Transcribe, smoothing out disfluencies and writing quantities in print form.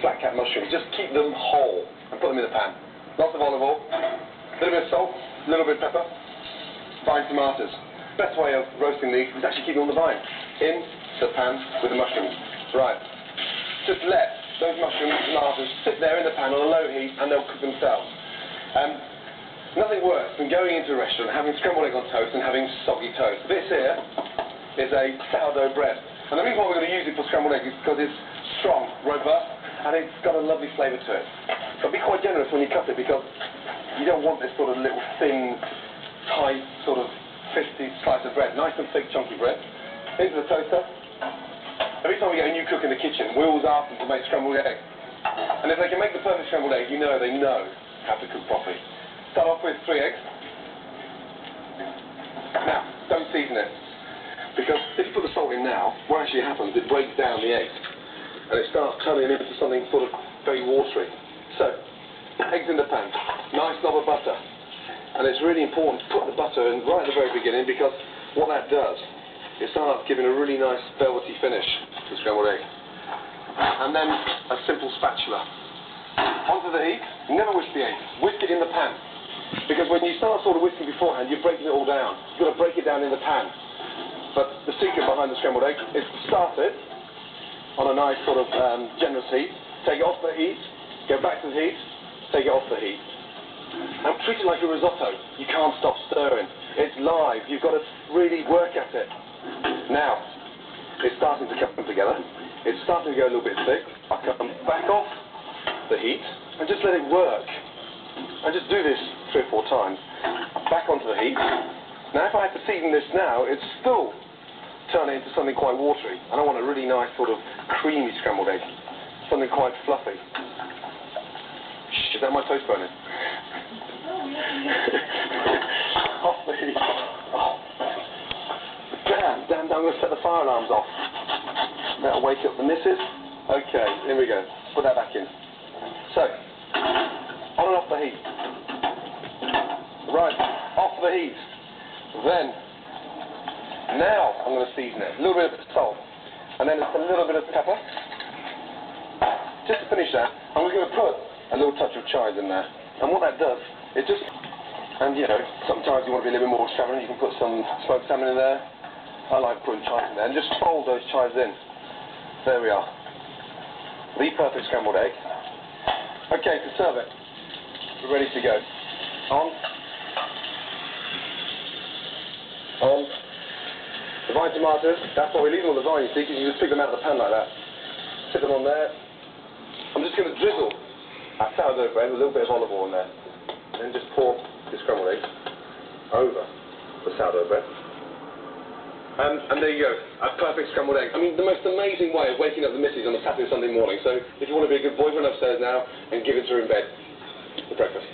flat cap mushrooms. Just keep them whole and put them in the pan. Lots of olive oil, a little bit of salt, a little bit of pepper, vine tomatoes. Best way of roasting these is actually keeping them on the vine in the pan with the mushrooms. Right. Just let those mushrooms and tomatoes sit there in the pan on a low heat and they'll cook themselves. Nothing worse than going into a restaurant, having scrambled egg on toast and having soggy toast. This here is a sourdough bread. And the reason why we're going to use it for scrambled egg is because it's strong, robust, and it's got a lovely flavour to it. But be quite generous when you cut it because you don't want this sort of little thin, tight, sort of fisty slice of bread. Nice and thick, chunky bread. Into the toaster. Every time we get a new cook in the kitchen, we always ask them to make scrambled egg. And if they can make the perfect scrambled egg, you know they know how to cook properly. Start off with 3 eggs. Now, don't season it. Because if you put the salt in now, what actually happens, it breaks down the eggs. And it starts turning into something sort of very watery. So, eggs in the pan. Nice knob of butter. And it's really important to put the butter in right at the very beginning because what that does, it starts giving a really nice velvety finish to scrambled egg. And then a simple spatula. Onto the heat, never whisk the egg. Whisk it in the pan. Because when you start sort of whisking beforehand, you're breaking it all down. You've got to break it down in the pan. But the secret behind the scrambled egg is to start it on a nice sort of generous heat, take it off the heat, go back to the heat, take it off the heat. And treat it like a risotto. You can't stop stirring. It's live. You've got to really work at it. Now, it's starting to come together. It's starting to go a little bit thick. I come back off the heat and just let it work. And just do this 3 or 4 times. Back onto the heat. Now, if I had to season this now, it's still turning into something quite watery. And I want a really nice sort of creamy scrambled egg. Something quite fluffy. Shh, is that my toast burning? Off the heat. Oh. Damn, I'm going to set the fire alarms off. That'll wake up the missus. Okay, here we go. Put that back in. So, on and off the heat. Right, off the heat. Then, now I'm going to season it. A little bit of salt. And then a little bit of pepper. Just to finish that, I'm going to put a little touch of chives in there. And what that does, it just... And, you know, sometimes you want to be a little bit more extravagant. You can put some smoked salmon in there. I like putting chives in there. And just fold those chives in. There we are. The perfect scrambled egg. Okay, to serve it. We're ready to go. On. The vine tomatoes, that's why we leave them on the vine, you see, because you just pick them out of the pan like that. Sit them on there. I'm just going to drizzle our sourdough bread with a little bit of olive oil in there. And then just pour the scrambled eggs over the sourdough bread. And there you go, a perfect scrambled egg. I mean, the most amazing way of waking up the missus on a Saturday, Sunday morning. So if you want to be a good boyfriend upstairs now and give it to her in bed for breakfast.